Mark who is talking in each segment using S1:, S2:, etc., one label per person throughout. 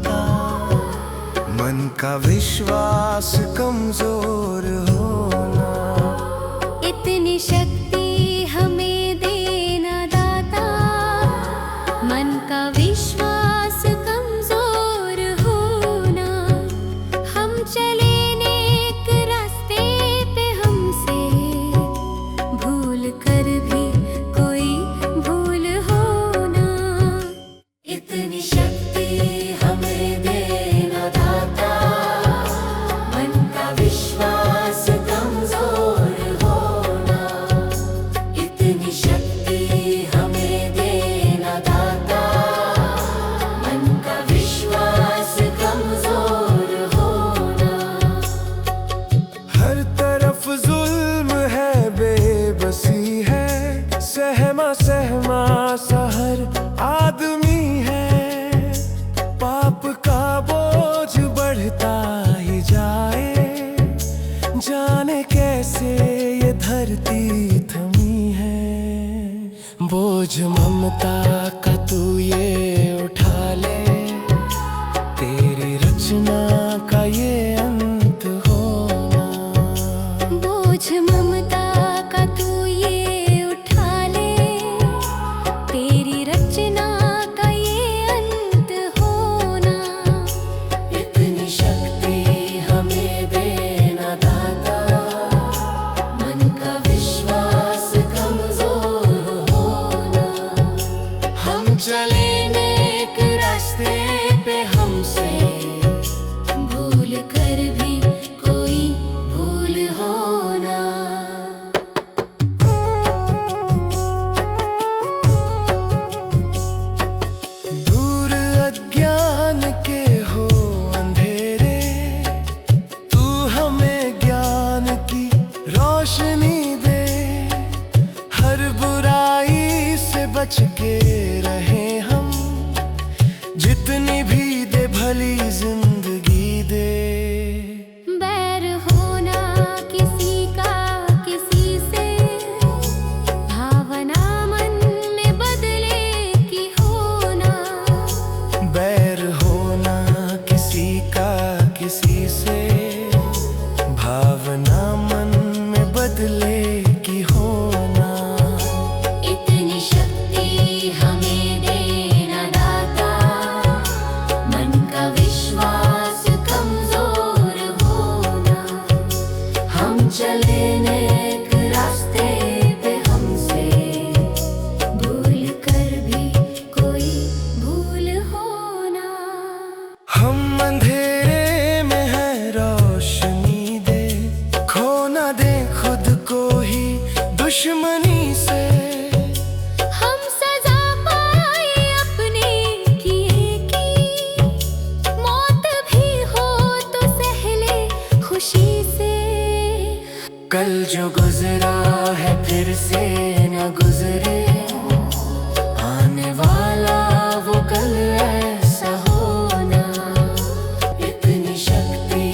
S1: दाता। मन का विश्वास कमजोर होना,
S2: इतनी शक्ति हमें देना दाता। मन का विश्वास कमजोर होना, हम चले नेक रास्ते पे, हमसे भूल कर भी कोई भूल होना। इतनी शक्ति हमें देना दाता। मन का विश्वास कमजोर होना, इतनी शक्ति हमें देना दाता। मन का विश्वास कमजोर होना।
S1: हर तरफ जुल्म है, बेबसी है, सहमा सहमा सा हर आदमी है। पाप का बोझ बढ़ता ही जाए, जाने कैसे ये धरती थमी है। बोझ ममता का तू ये उठा ले, तेरी रचना का ये अंत होना।
S2: बोझ ममता का तू ये उठा ले, तेरी रचना का ये अंत होना। इतनी शक्ति हमें देना दाता। मन का विश्वास कमजोर होना,
S1: हम चले नेक रास्ते पे, हमसे
S2: भूल कर भी कोई भूल होना।
S1: दूर अज्ञान के हो अंधेरे, तू हमें ज्ञान की रोशनी दे। हर बुराई से बच के रहे हम, जितनी भी दे भली जिंदगी दे।
S2: बैर होना किसी का किसी से, भावना मन में बदले की होना।
S1: बैर होना किसी का किसी से, भावना मन में बदले की होना।
S2: इतनी शक्ति हमें देना दाता। मन का विश्वास कमजोर होना, हम चले नेक रास्ते पे, हमसे भूल कर भी कोई भूल होना।
S1: हम अंधेरे में है, रोशनी दे। खो ना दे खुद को ही दुश्मनी से।
S2: हम सजा पाए अपने किए की, मौत भी हो तो सह ले खुशी से।
S1: कल जो गुजरा है फिर से न गुजरे, आने वाला वो कल ऐसा होना। इतनी शक्ति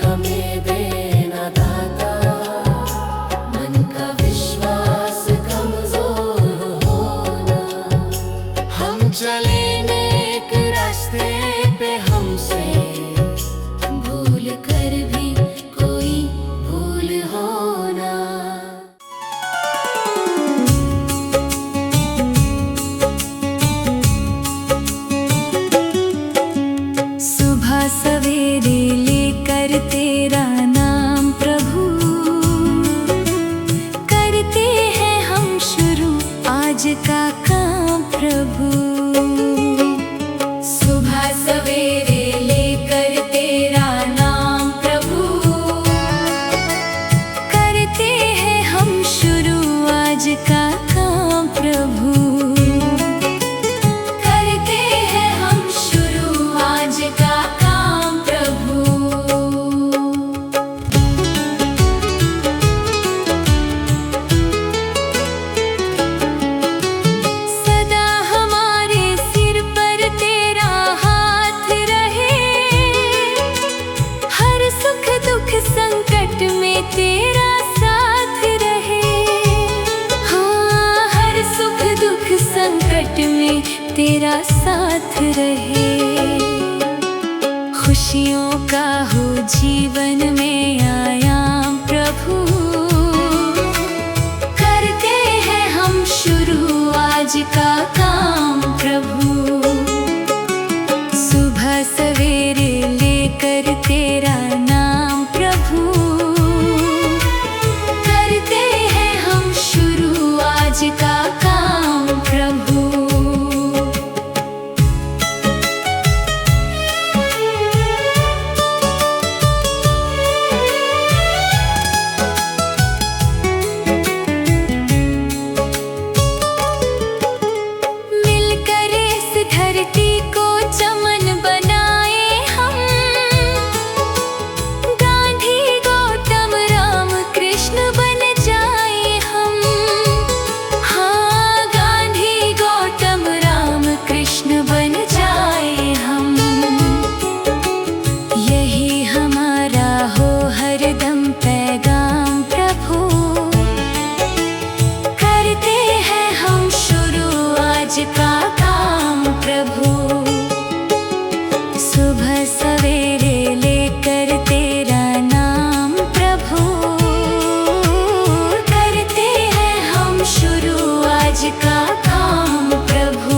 S1: हमें देना दाता। मन का विश्वास कमजोर होना, हम चले नेक रास्ते पे, हमसे
S2: भूल कर भी कोई भूल होना। सुबह सवेरे लेकर तेरा नाम प्रभु, करते हैं हम शुरू आज का काम प्रभु। सुबह सवेरे लेकर तेरा नाम प्रभु, करते हैं हम शुरू आज का काम प्रभु। करते हैं हम शुरू आज का काम प्रभु। सदा हमारे सिर पर तेरा हाथ रहे, हर सुख दुख संकट में तेरा साथ रहे। हाँ, हर सुख दुख संकट में तेरा साथ रहे। खुशियों का हो जीवन में आयाम प्रभु। करते हैं हम शुरू आज का काम प्रभु। सुबह सवेरे लेकर तेरा नाम प्रभु। करते हैं हम शुरू आज का काम प्रभु। धरती को चमन बनाए हम। गांधी गौतम राम कृष्ण बन जाए हम। हाँ, गांधी गौतम राम कृष्ण बन जाए हम। यही हमारा हो हरदम पैगाम प्रभु। करते हैं हम शुरू आज का प्रभु। सुबह सवेरे लेकर तेरा नाम प्रभु। करते हैं हम शुरू आज का काम प्रभु।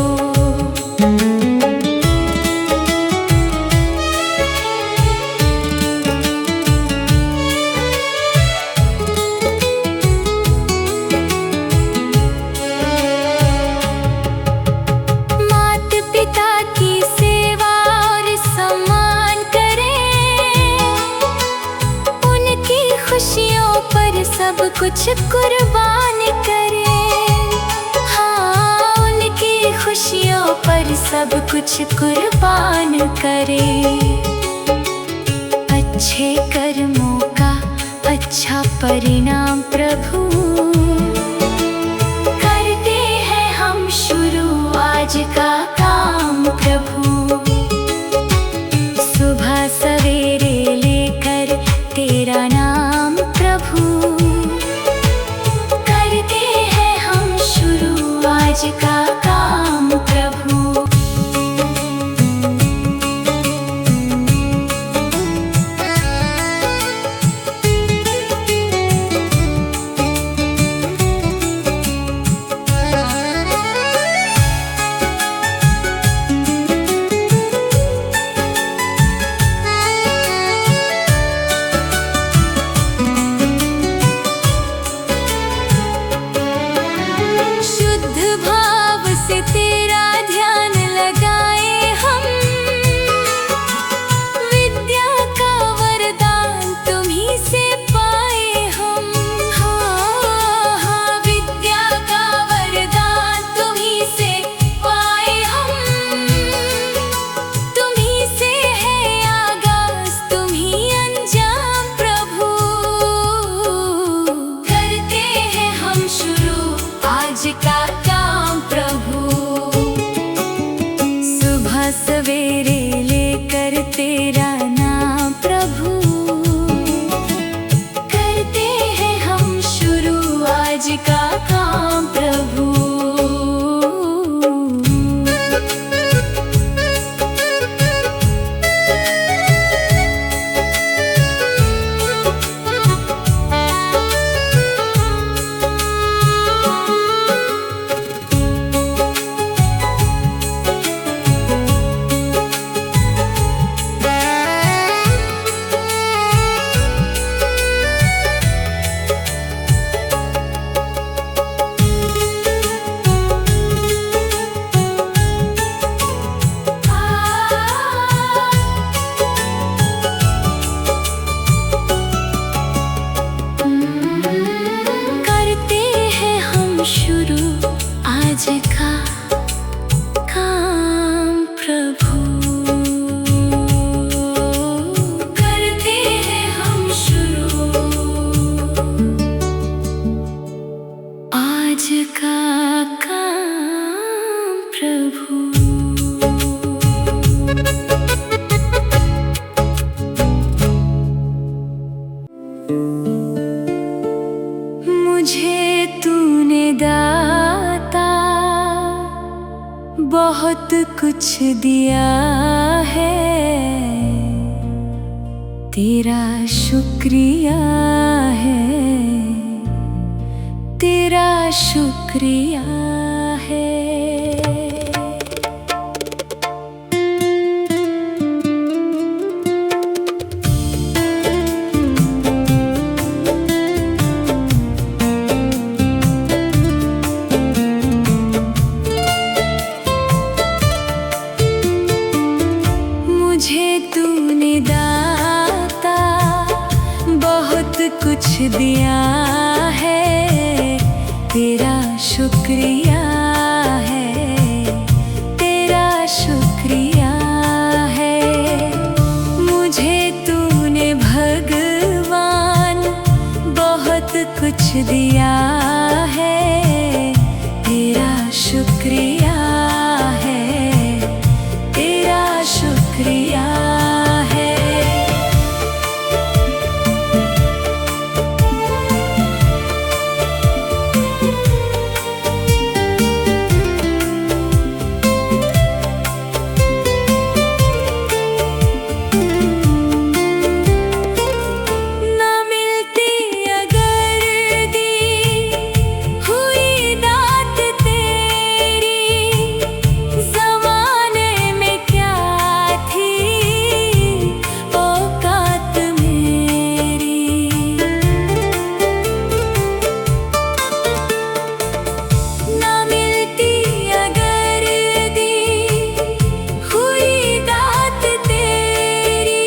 S2: सब कुछ कुर्बान करें। हाँ, उनकी खुशियों पर सब कुछ कुर्बान करें। अच्छे कर्मों का अच्छा परिणाम प्रभु। करते हैं हम शुरू आज का काम प्रभु। सुबह सवेरे लेकर तेरा नाम प्रभु। करते हैं हम शुरू आज का काम प्रभु। तेरा ध्यान लगाए हम। विद्या का वरदान तुम्हीं से पाए हम। हाँ, विद्या का वरदान तुम्हीं से पाए हम। तुम्हीं से है आगाज, तुम्हीं अंजाम प्रभु। करते हैं हम शुरू आज का काम प्रभु। सवेरे लेकर तेरा नाम प्रभु। करते हैं हम शुरू आज का काम प्रभु।
S3: बहुत कुछ दिया है।
S2: तेरा शुक्रिया है, तेरा शुक्रिया है। मुझे तूने दाता बहुत कुछ दिया है, तेरा शुक्रिया है, तेरा शुक्रिया है। मुझे तूने भगवान बहुत कुछ दिया है, तेरा शुक्रिया है, तेरा शुक्रिया है। ना मिलती अगर दी हुई दात तेरी, ज़माने में क्या थी औकात मेरी। ना मिलती अगर दी हुई दात तेरी,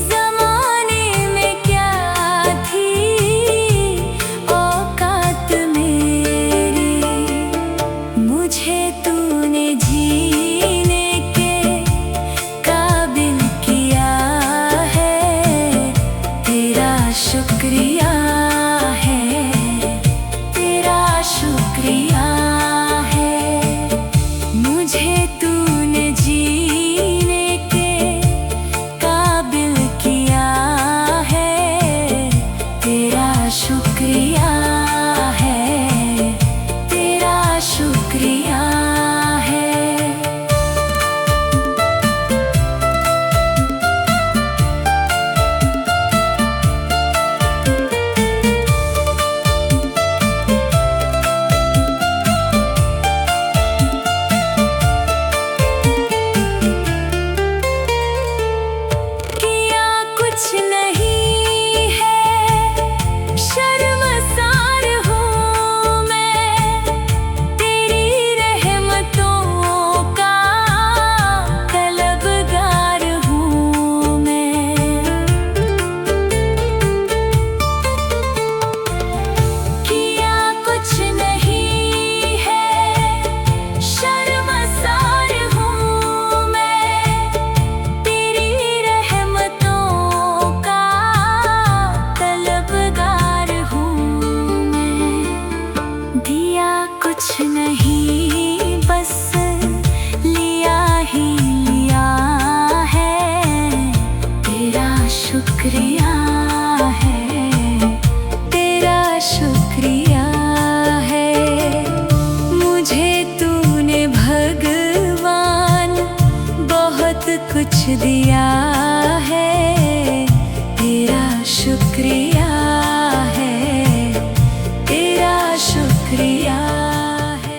S2: ज़माने में क्या थी औकात मेरी। मुझे तूने जीने के काबिल किया है, तेरा शुक्रिया है, तेरा शुक्रिया है। मुझे तूने जीने के काबिल किया है, तेरा शुक्रिया है, तेरा शुक्रिया है। किया कुछ नहीं है, शर्मसार हूँ मैं, तेरी रहमतों का तलबगार हूँ मैं। किया कुछ नहीं है, शर्मसार हूँ मैं, तेरी रहमतों का तलबगार हूँ मैं। दिया कुछ नहीं, बस लिया ही लिया है, तेरा शुक्रिया है, तेरा शुक्रिया है। मुझे तूने भगवान बहुत कुछ दिया है, तेरा शुक्रिया है, तेरा शुक्रिया है।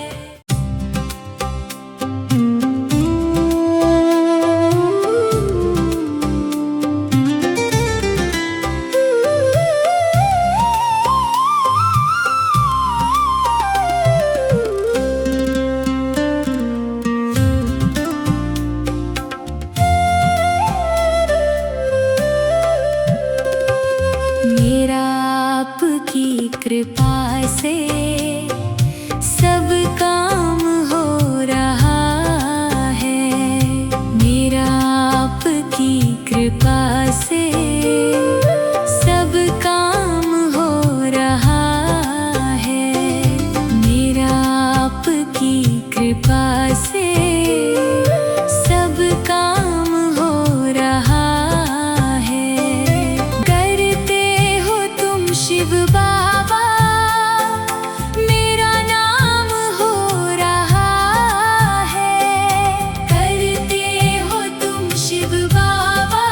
S2: मेरा आपकी कृपा से सब काम हो रहा है, मेरा आपकी कृपा से सब काम हो रहा है, मेरा आपकी कृपा से सब काम हो रहा है। करते हो तुम शिव बाबा, मेरा नाम हो रहा है। करते हो तुम शिव बाबा,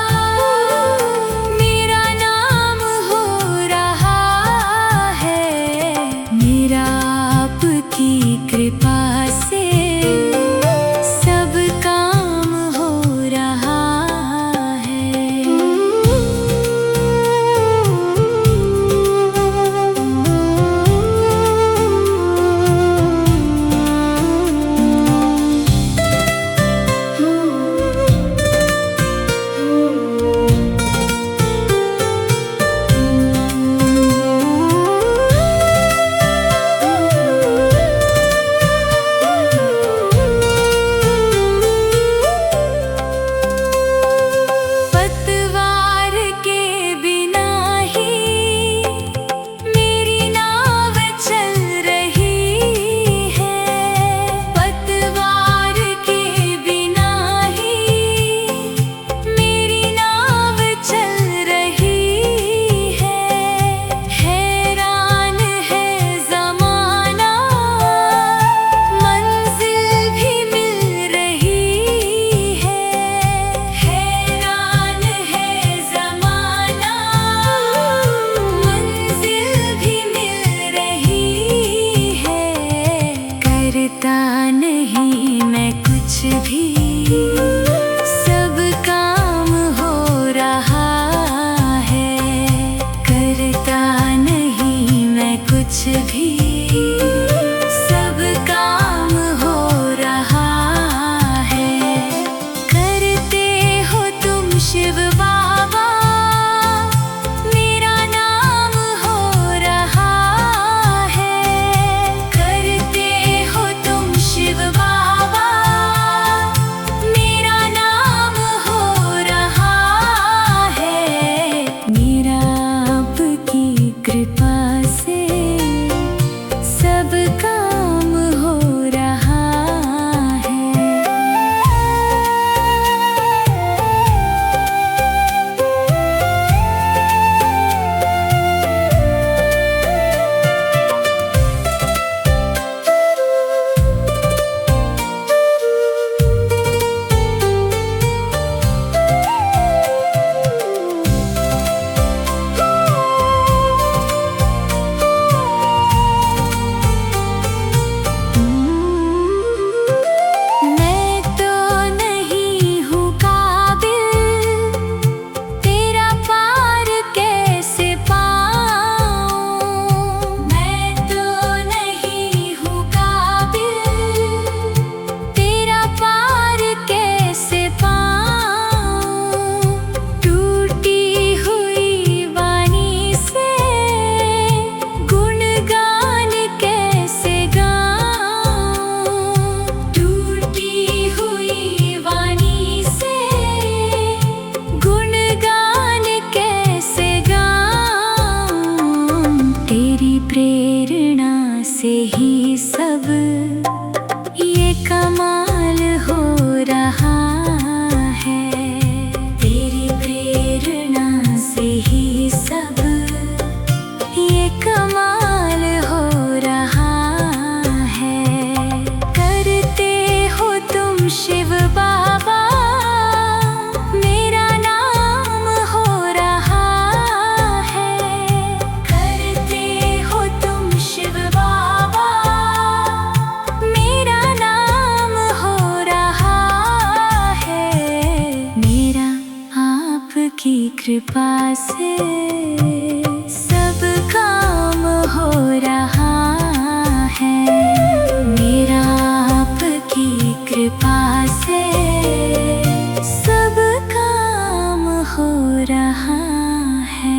S2: से ही सब ये कमाल हो रहा है। तेरी प्रेरणा से ही सब ये कमाल हो रहा है। करते हो तुम शिव बाबा, मेरा नाम हो रहा है। करते हो तुम शिव बाबा, मेरा नाम हो रहा है। मेरा आपकी कृपा से सब काम हो रहा है। मेरा आपकी कृपा से सब काम हो रहा है।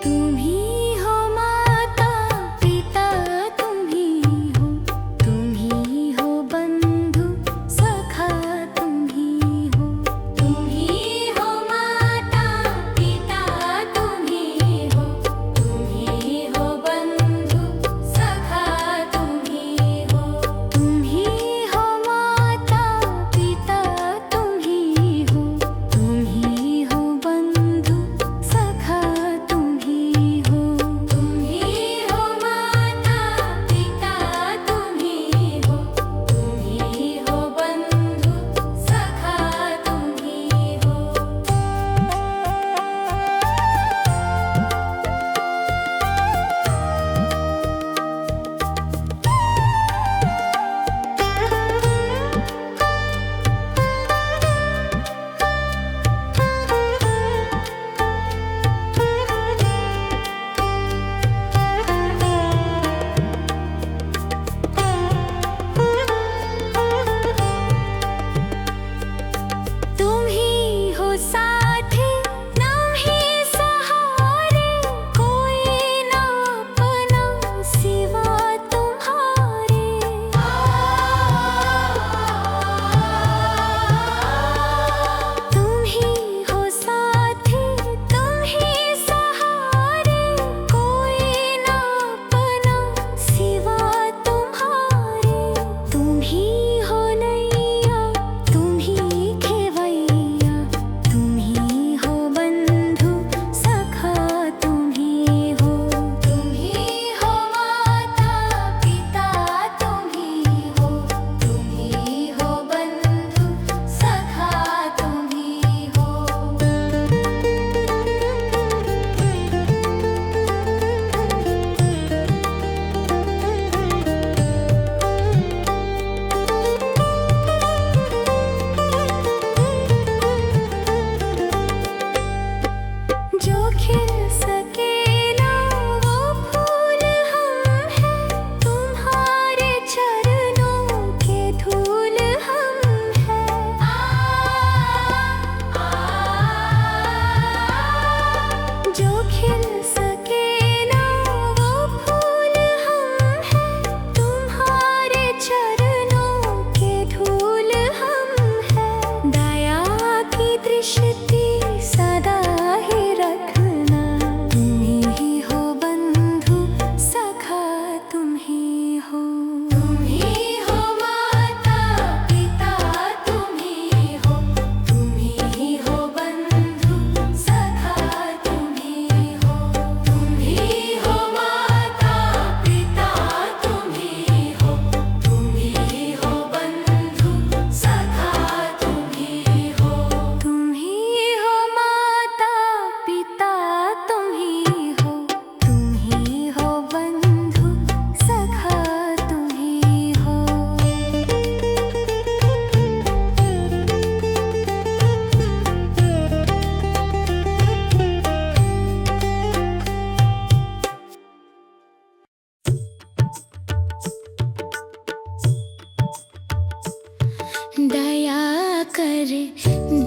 S2: तुम ही हो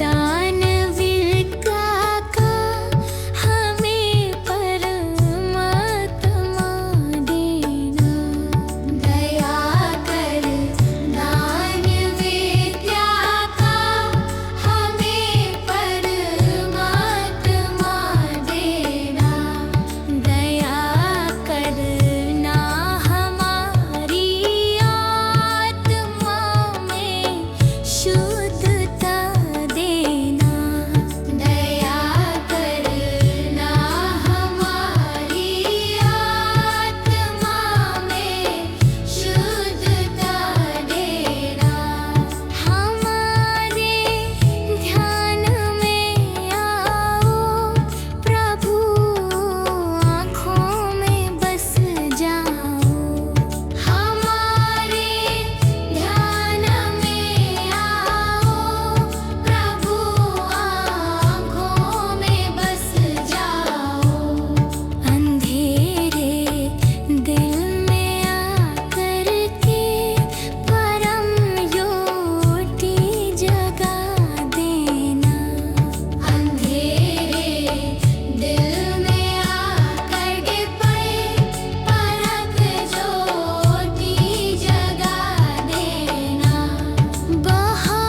S2: दानविका का हमें परमात्मा देना। दया कर दान विद्या का हमें परमात्मा देना। दया करना हमारी आत्मा में शुद्धता देना। दया करना हमारी आत्मा में शुद्धता देना। हमारे ध्यान में आओ प्रभु, आँखों में बस जाओ। हमारे ध्यान में आओ प्रभु, आँखों में बस जाओ। अंधेरे दिल में आकर के परम ज्योति जगा देना। अंधेरे दिल में आकर के परम ज्योति जगा देना। बहा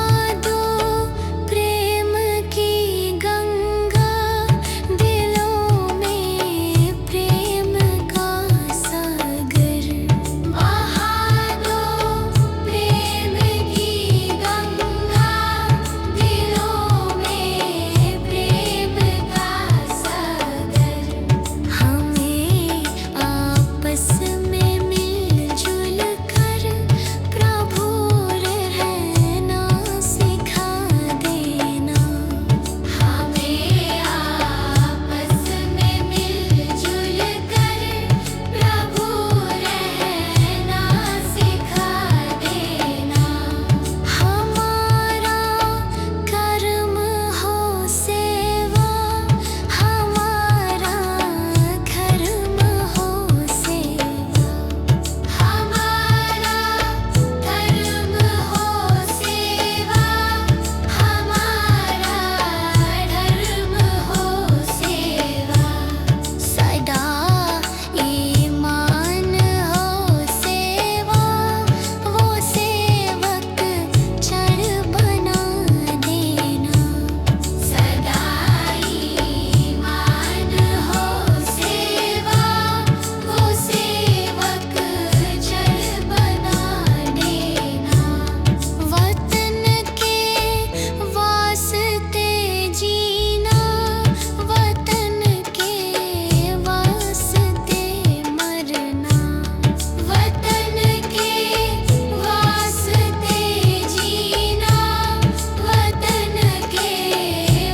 S2: दो प्रेम की गंगा दिलों में, प्रेम का सागर। बहा दो प्रेम की गंगा दिलों में, प्रेम का सागर। हमें आपस में मिलजुल कर प्रभु रहना सिखा देना। हमें आपस में मिलजुल कर प्रभु रहना सिखा देना। हमारा कर्म हो सेवा, हमारा धर्म हो सेवा। हमारा धर्म हो सेवा, हमारा धर्म हो सेवा। सदा ईमान हो सेवा, वो सेवक चढ़ बना देना। सदा ईमान हो सेवा, वो सेवक चढ़ बना देना। वतन के वास्ते जीना, वतन के वास्ते मरना। वतन के वास्ते जीना, वतन के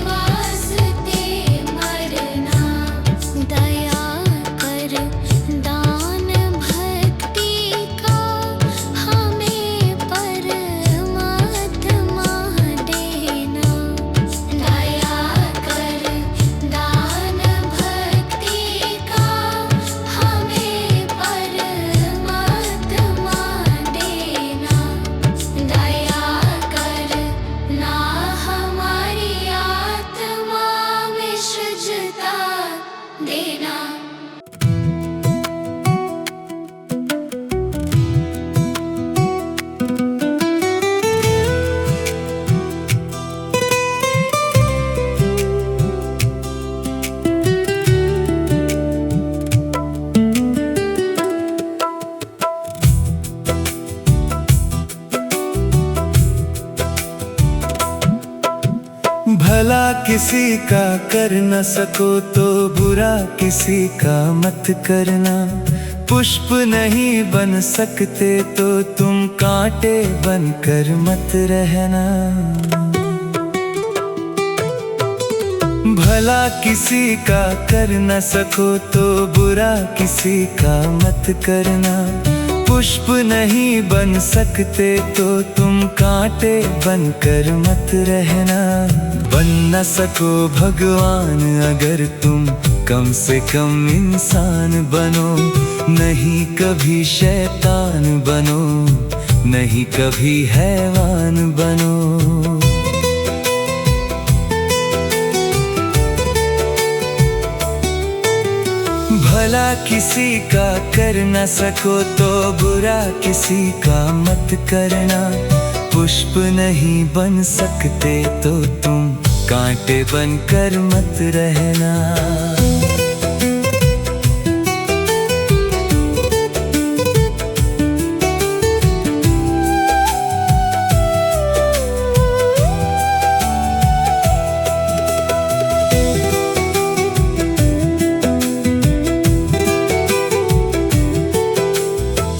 S2: वास्ते मरना। दया कर दान भक्ति का हमें परमात्मा देना। दया कर दान भक्ति का हमें परमात्मा देना। दया करना हमारी आत्मा में शुद्धता देना।
S1: भला किसी का कर न सको तो बुरा किसी का मत करना। पुष्प नहीं बन सकते तो तुम कांटे बनकर मत रहना। भला किसी का कर न सको तो बुरा किसी का मत करना। पुष्प नहीं बन सकते तो तुम कांटे बनकर मत रहना। बन न सको भगवान अगर तुम कम से कम इंसान बनो। नहीं कभी शैतान बनो, नहीं कभी हैवान बनो। भला किसी का कर न सको तो बुरा किसी का मत करना। पुष्प नहीं बन सकते तो तुम कांटे बनकर मत रहना।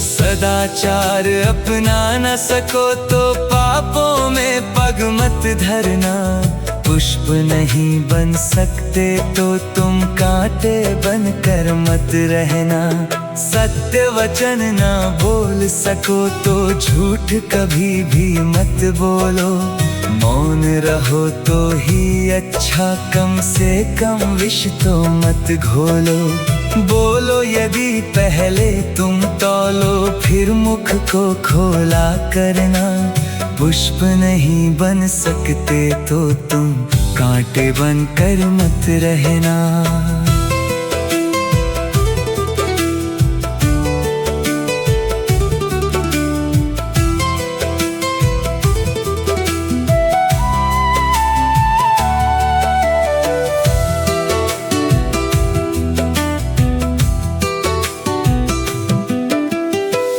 S1: सदाचार अपना न सको तो पापों में पग मत धरना। पुष्प नहीं बन सकते तो तुम कांटे बनकर मत रहना। सत्य वचन ना बोल सको तो झूठ कभी भी मत बोलो। मौन रहो तो ही अच्छा, कम से कम विष तो मत घोलो। बोलो यदि पहले तुम तौलो, फिर मुख को खोला करना। पुष्प नहीं बन सकते तो तुम कांटे बनकर मत रहना।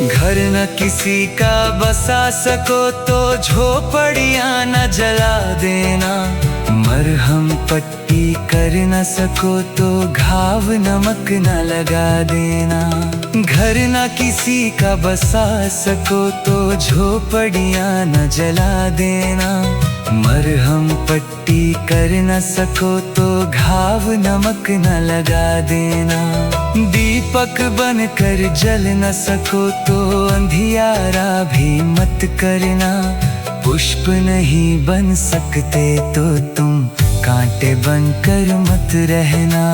S1: घर न किसी का बसा सको तो झोपड़ियाँ न जला देना। मरहम पट्टी कर न सको तो घाव नमक न लगा देना। घर न किसी का बसा सको तो झोपड़ियाँ न जला देना। मरहम पट्टी कर न सको तो घाव नमक न लगा देना। दीपक बनकर जल न सको तो अंधियारा भी मत करना। पुष्प नहीं बन सकते तो तुम कांटे बनकर मत रहना।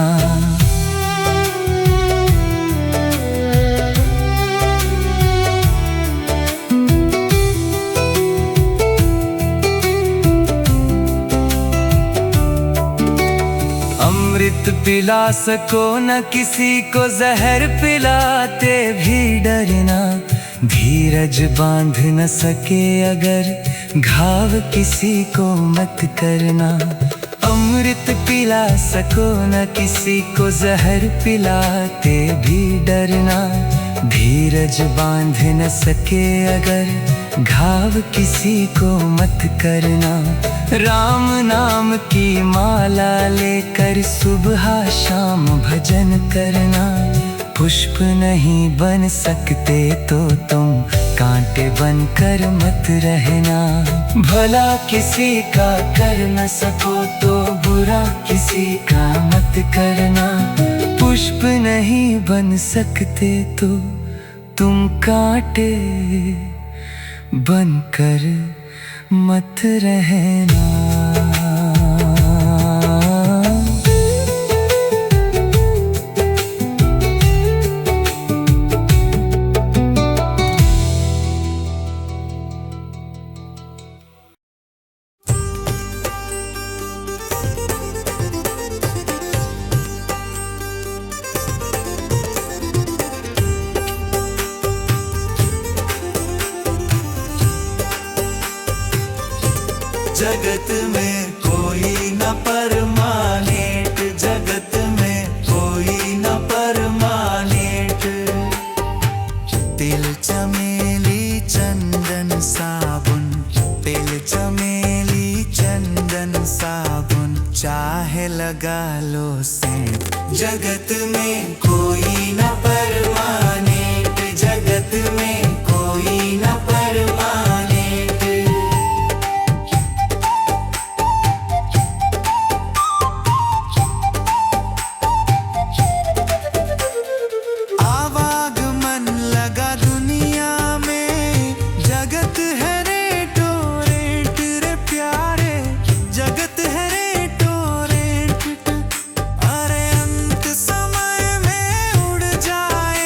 S1: अमृत पिला सको न किसी को जहर पिलाते भी डरना। धीरज बांध न सके अगर घाव किसी को मत करना। अमृत पिला सको न किसी को जहर पिलाते भी डरना। धीरज बांध न सके अगर घाव किसी को मत करना। राम नाम की माला लेकर सुबह शाम भजन करना। पुष्प नहीं बन सकते तो तुम कांटे बनकर मत रहना। भला किसी का कर न सको तो बुरा किसी का मत करना। पुष्प नहीं बन सकते तो तुम कांटे बनकर मत रहना।
S3: जगत में कोई न परमानेंट, जगत में कोई न परमानेंट। तिल चमेली चंदन साबुन, तिल चमेली चंदन साबुन, चाहे लगा लो सेंट। जगत में कोई न परमानेंट, जगत में कोई न परमानेंट।
S4: जाए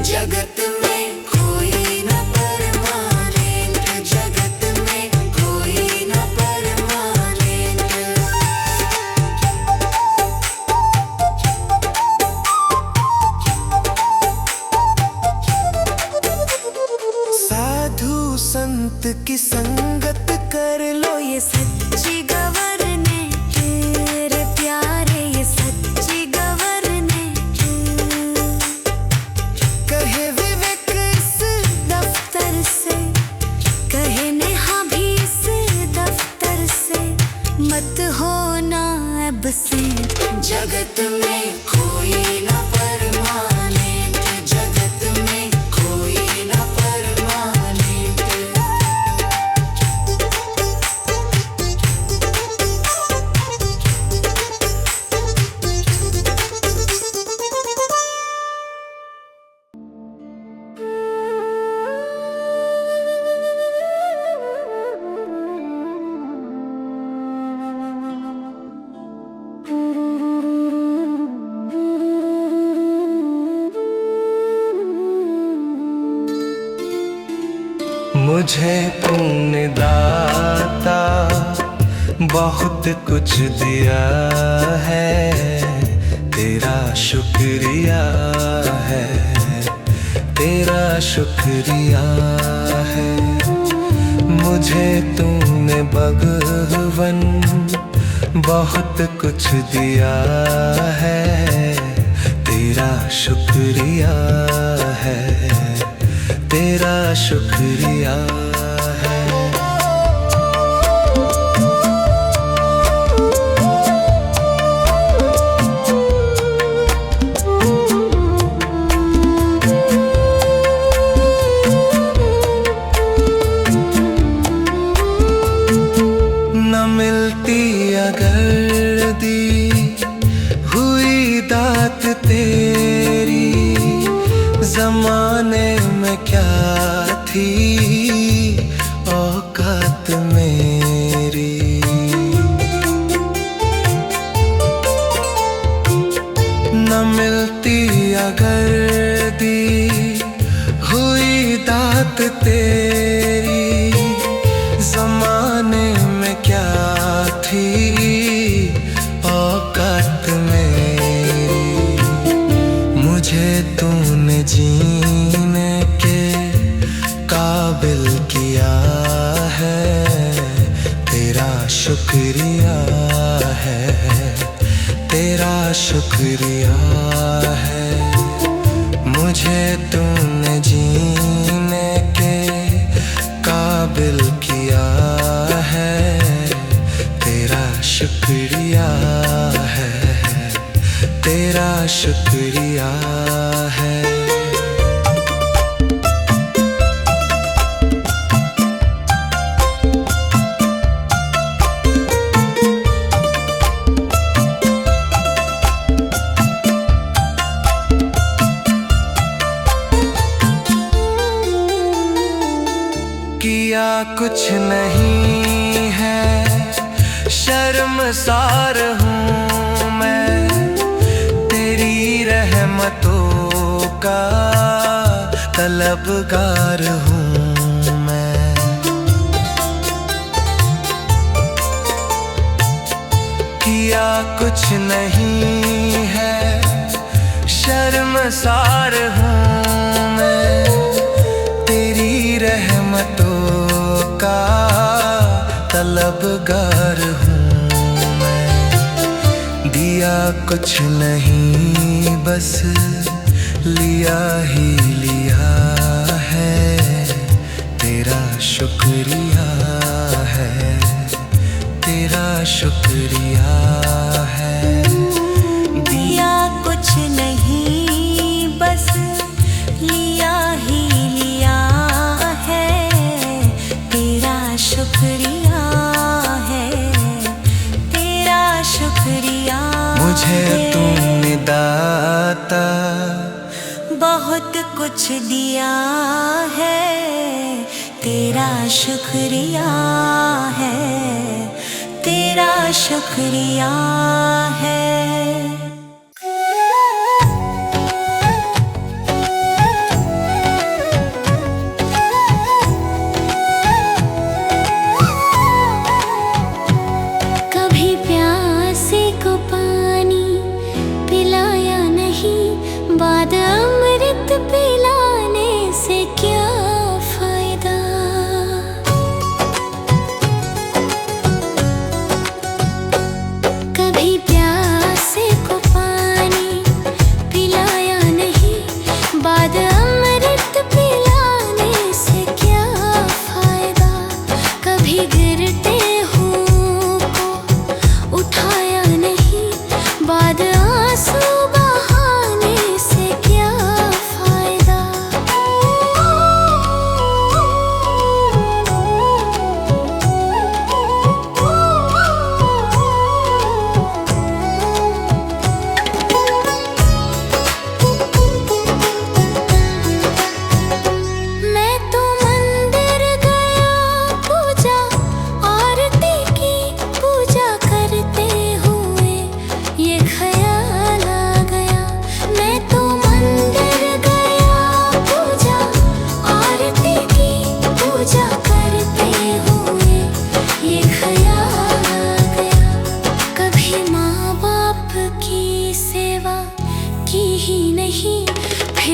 S2: जगत में कोई न परमानेंट, जगत में कोई न परमानेंट।
S3: साधु संत की संगत कर लो,
S2: ये सच्ची गवर्नमेंट, तेरे प्यारे ये सच्ची गवर्नमेंट।
S3: कहे विवेक इस
S2: दफ्तर से, कहे नेहा भी इस दफ्तर से, मत होना एब्सेंट। जगत में कोई न परमानेंट, जगत में कोई न परमानेंट।
S1: मुझे तूने दाता बहुत कुछ दिया है, तेरा शुक्रिया है, तेरा शुक्रिया है। मुझे तूने भगवन बहुत कुछ दिया है, तेरा शुक्रिया है, तेरा शुक्रिया है। न मिलती अगर दी हुई दात तेरी, जमाने में क्या थी औकात मेरी। न मिलती अगर दी हुई दात तेरी, जमाने में क्या थी औकात मेरी। मुझे तूने जीने के काबिल किया है, तेरा शुक्रिया है, तेरा शुक्रिया है। मुझे तूने जीने के काबिल किया है, तेरा शुक्रिया है, तेरा शुक्रिया है। किया कुछ नहीं है, शर्मसार हूँ मैं, तेरी रहमतों का तलबगार हूँ मैं। किया कुछ नहीं है, शर्मसार हूँ मैं, तेरी रहमतों का तलबगार हूँ मैं। दिया कुछ नहीं बस लिया ही लिया है, तेरा शुक्रिया है, तेरा शुक्रिया है।
S2: दिया कुछ नहीं बस लिया ही लिया है, तेरा शुक्रिया है, तेरा शुक्रिया।
S1: मुझे तूने दाता
S2: बहुत कुछ दिया है, तेरा शुक्रिया है, तेरा शुक्रिया है।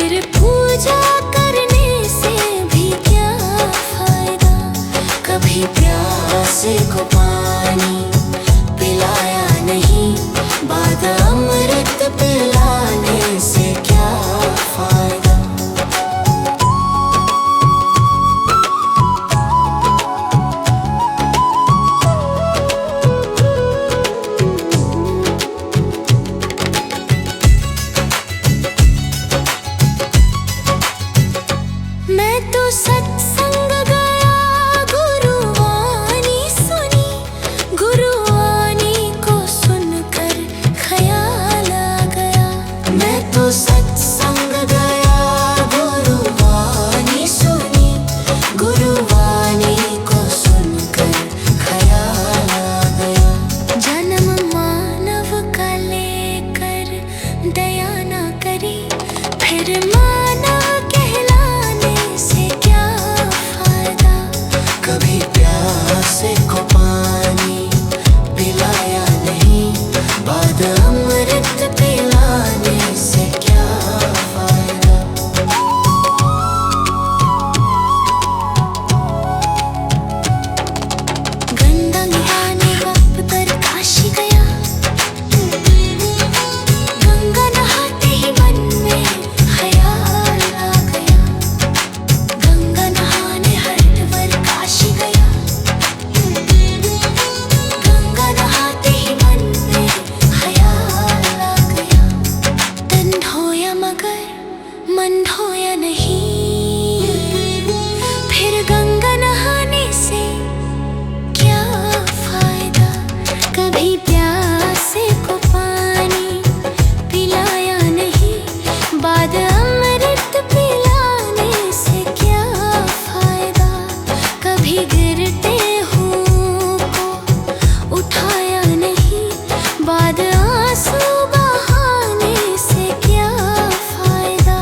S2: फिर पूजा करने से भी क्या फायदा।
S3: कभी प्यासे को पानी पिलाया नहीं, बाद अमृत पिलाने से क्या फायदा।
S2: मैं तो सत्संग गया, गुरुवाणी सुनी, गुरुवाणी को सुनकर ख्याल आ गया।
S3: मैं तो सत्संग गया, गुरुवाणी सुनी, गुरुवाणी को सुनकर ख्याल आ गया।
S2: जन्म मानव का लेकर दया न करी, फिर मानव कहलाने से क्या फायदा।
S3: कभी प्यासे को पानी पिलाया नहीं, बाद अमृत पिलाने से क्या फायदा।
S2: गंगा नहाने वक्त पर काशी गया, गंगा नहाते ही मन में ख्याल आ गया। गंगा नहाने हरिद्वार काशी गया, गंगा नहाते ही मन में ख्याल आ गया। तन धोया मगर मन धोया नहीं, फिर गंगा नहाने से क्या फायदा। कभी प्यासे को पानी पिलाया नहीं, बाद अमृत पिलाने से क्या फायदा। कभी गिरते हूँ को उठाया नहीं, बाद आंसू बहाने से क्या फायदा।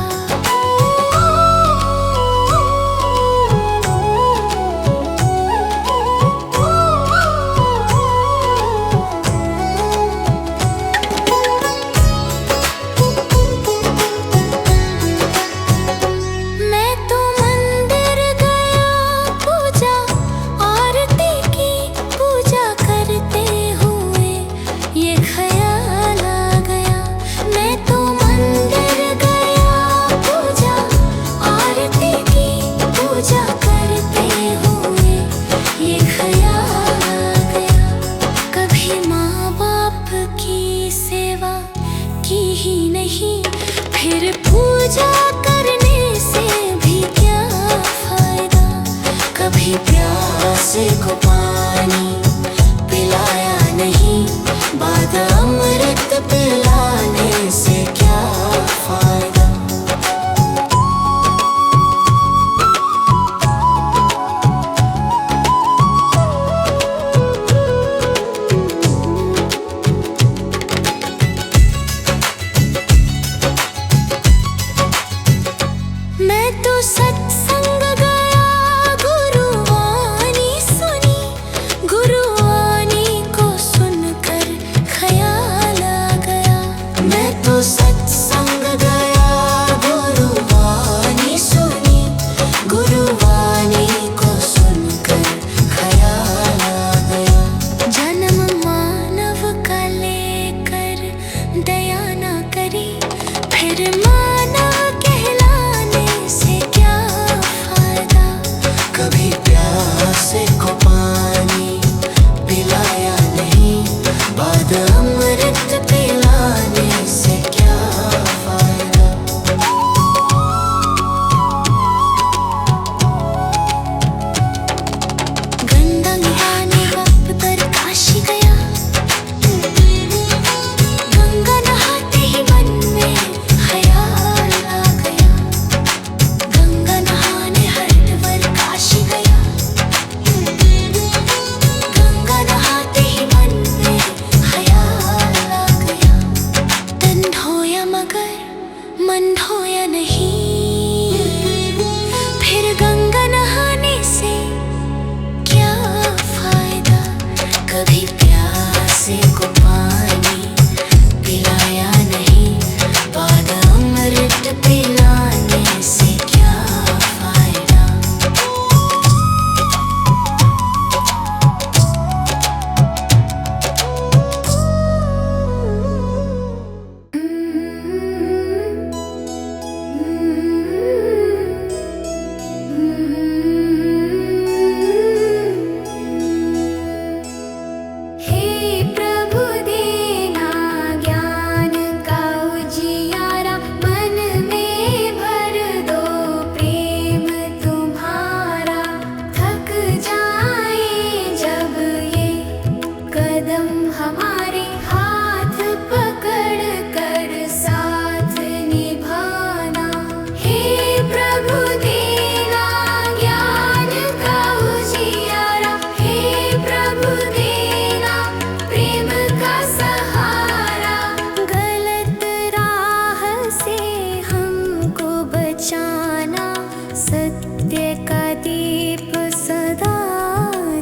S2: सत्य का दीप सदा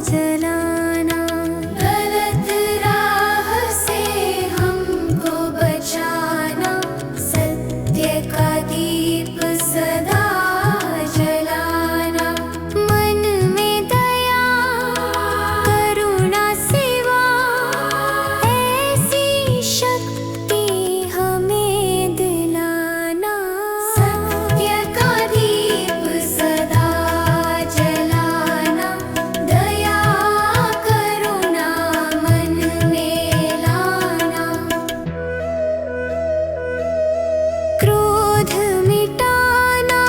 S2: जलाना, गलत राह से हमको बचाना, सत्य का दीप सदा जलाना। मन में दया करुणा सेवा ऐसी शक्ति हमें दिलाना, सत्य का दीप सदा जलाना, दया करुणा मन में लाना। क्रोध मिटाना,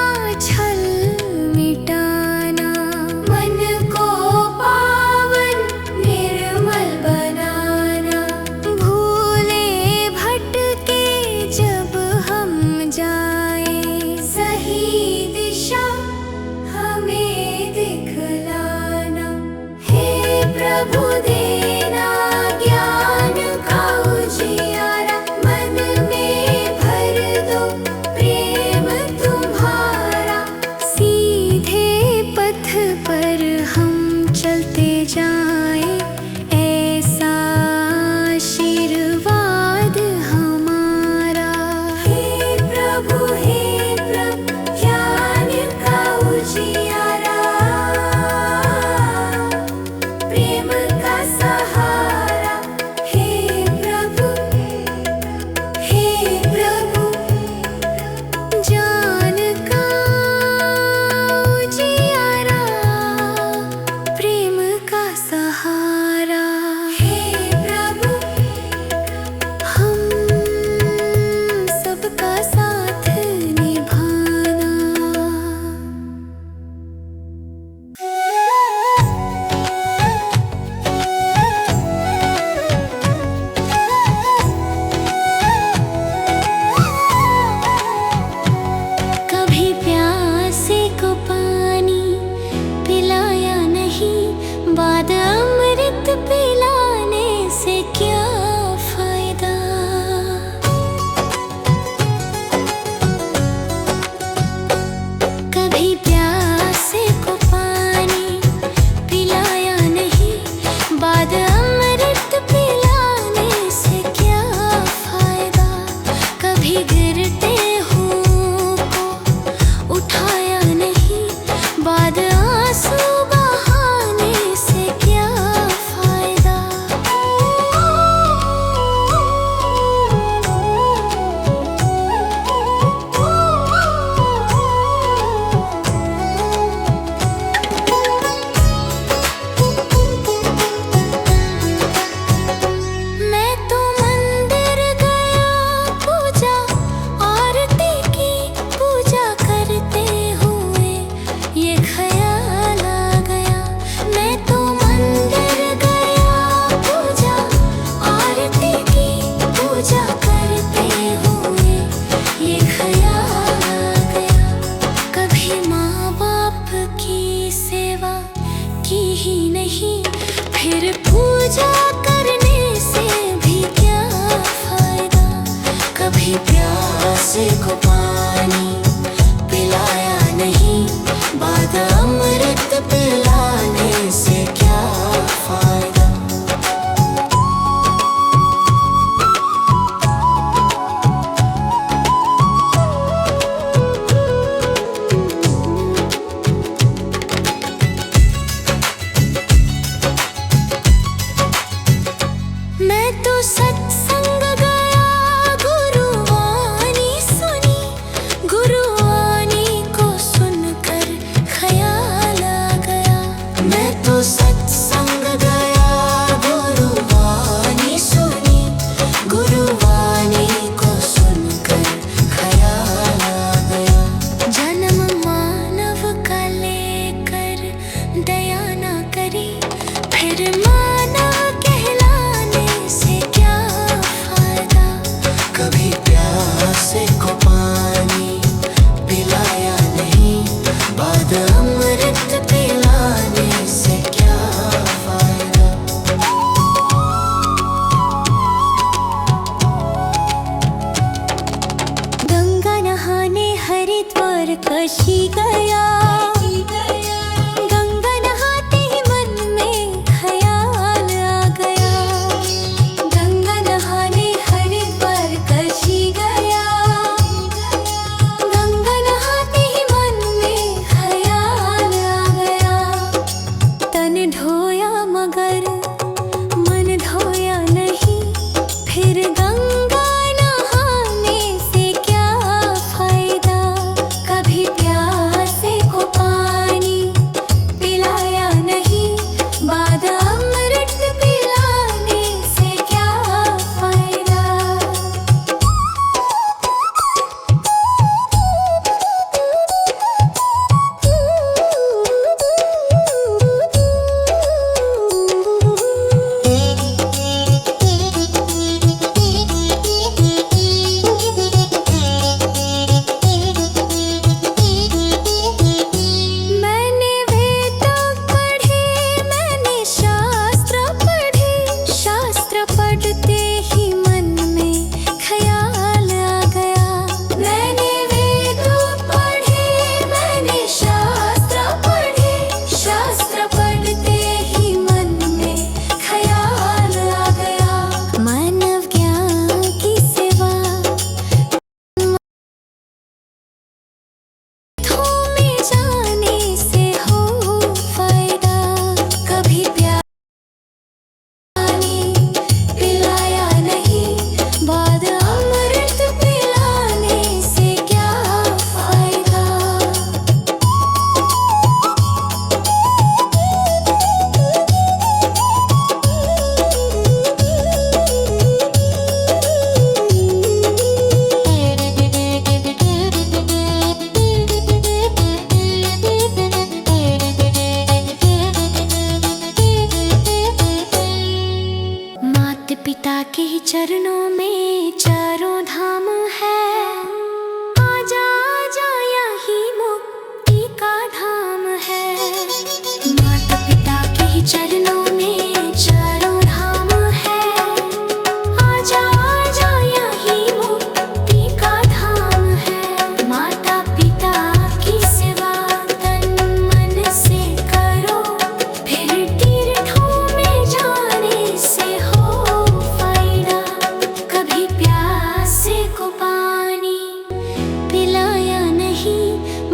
S2: छल मिटाना, मन को पावन निर्मल बनाना। भूले भटके जब हम जाए, सही दिशा हमें दिखलाना। हे प्रभु देना ज्ञान का उजियारा, मन में भर दो प्रेम तुम्हारा। सीधे पथ पर हम चलते जाएं, ऐसा आशीर्वाद हमारा। हे प्रभु ज्ञान का उजियारा, प्रेम का सहारा। हे प्रभु ज्ञान का उजियारा, प्रेम का सहारा। हे प्रभु हम सबका साथ निभाना। कभी प्यासे को पानी पिलाया नहीं, बाद अमृत पिलाने से क्या फायदा। कभी प्यासे को पानी पिलाया नहीं, बाद अमृत पिलाने से क्या फायदा। कभी गिरते हुओं को उठाया नहीं, बाद आंसू बहाने से क्या फायदा। मैं तो मंदिर गया, पूजा आरती की, पूजा करते हुए ये ख्याल आ गया। मैं तो मंदिर गया, पूजा आरती की, पूजा करते हुए ये ख्याल आ गया। कभी माँ बाप की सेवा की ही नहीं, फिर पूजा करने से भी क्या फायदा। कभी प्यासे को पानी पिलाया नहीं, बाद अमृत पिलाने से क्या फायदा। मैं तो सत्संग गया, गुरुवाणी सुनी, गुरुवाणी को सुनकर ख्याल आ गया। मैं तो सत्संग गया, गुरुवाणी सुनी, गुरुवाणी को सुनकर ख्याल आ गया। जन्म मानव का लेकर दया ना करी, फिर मानव कहलाने से क्या फायदा। कभी प्यासे को पानी पिलाया नहीं, बाद अमृत पिलाने से क्या फायदा। गंगा नहाने हरिद्वार काशी गया,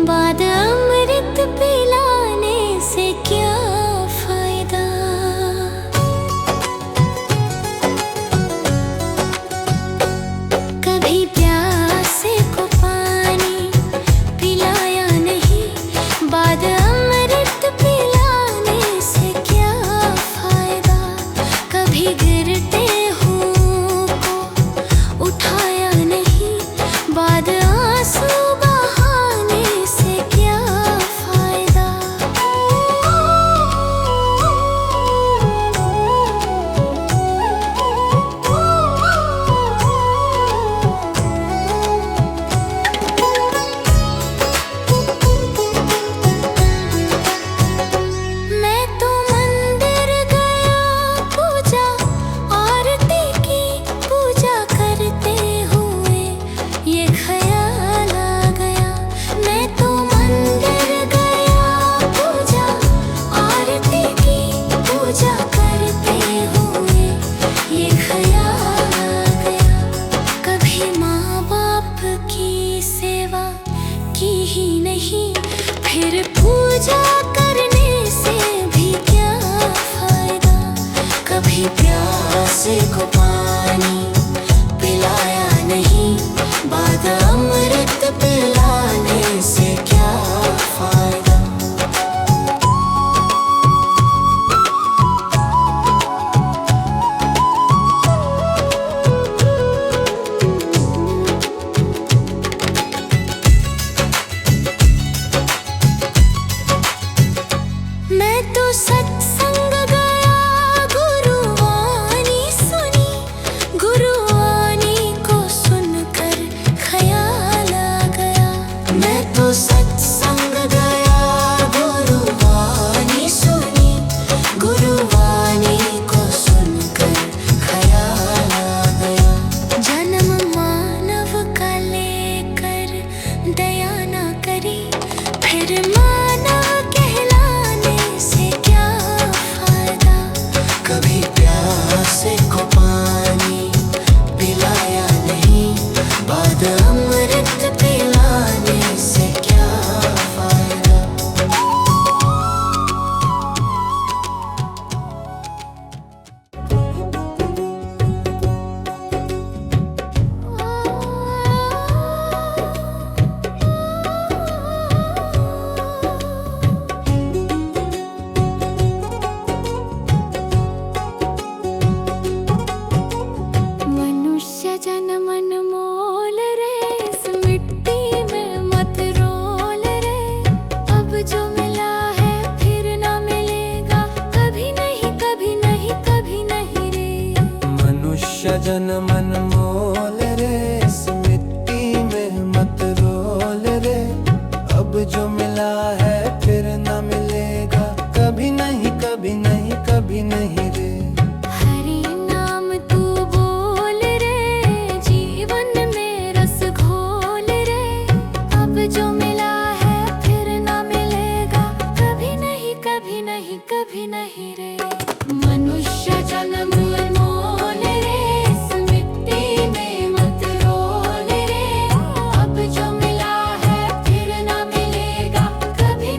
S2: बाद अमृत पिलाने से क्या फायदा। कभी प्यासे को पानी पिलाया नहीं, बाद अमृत पिलाने से क्या फायदा। कभी गिरते हुओं को उठाया नहीं, बाद आंसू बहाने से क्या फायदा। मैं तो मंदिर गया, पूजा आरती की, पूजा करते हुए ये ख्याल आ गया। मैं तो मंदिर गया, पूजा आरती की, पूजा करते हुए ये ख्याल आ गया। कभी माँ बाप की सेवा की ही नहीं, फिर पूजा करने से भी क्या फायदा। कभी प्यासे को पानी पिलाया नहीं, बाद अमृत पिलाने से क्या फायदा। मैं तो सत्संग गया, गुरुवाणी सुनी, गुरुवाणी को सुनकर ख्याल आ गया। मैं तो सत्संग गया, गुरुवाणी सुनी, गुरुवाणी को सुनकर ख्याल आ गया। जन्म मानव का लेकर दया ना करी, फिर मानव कहलाने से क्या फायदा। कभी प्यासे को पानी पिलाया नहीं, बाद अमृत पिलाने से क्या फायदा। मनुष्य जन्म अनमोल रे, इस मिट्टी में मत रोल रे। अब जो मिला है फिर ना मिलेगा, कभी नहीं, कभी नहीं, कभी नहीं रे।
S1: मनुष्य जन्म अनमोल रे, इस मिट्टी में मत रोल रे। अब जो मिला है फिर न मिलेगा, कभी नहीं, कभी नहीं, कभी नहीं रे।
S2: हरि नाम तू बोल रे, जीवन में रस घोल रे। अब जो मिला है फिर ना मिलेगा, कभी नहीं, कभी नहीं, कभी नहीं रे। मनुष्य जन्म अनमोल रे, इस मिट्टी में मत रोल रे। अब जो मिला है फिर ना मिलेगा, कभी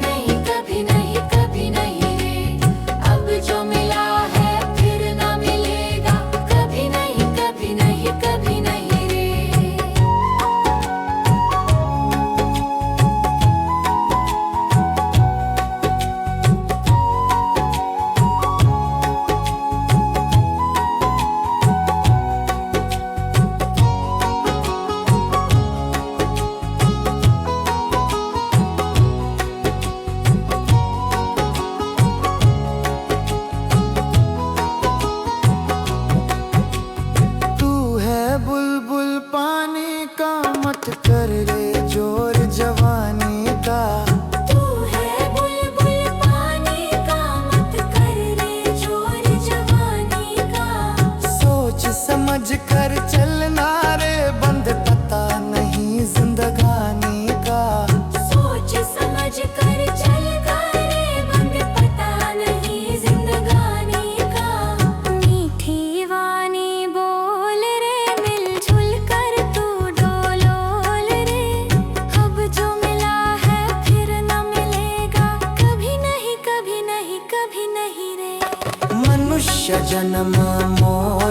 S3: हमेशा जन्म मोड़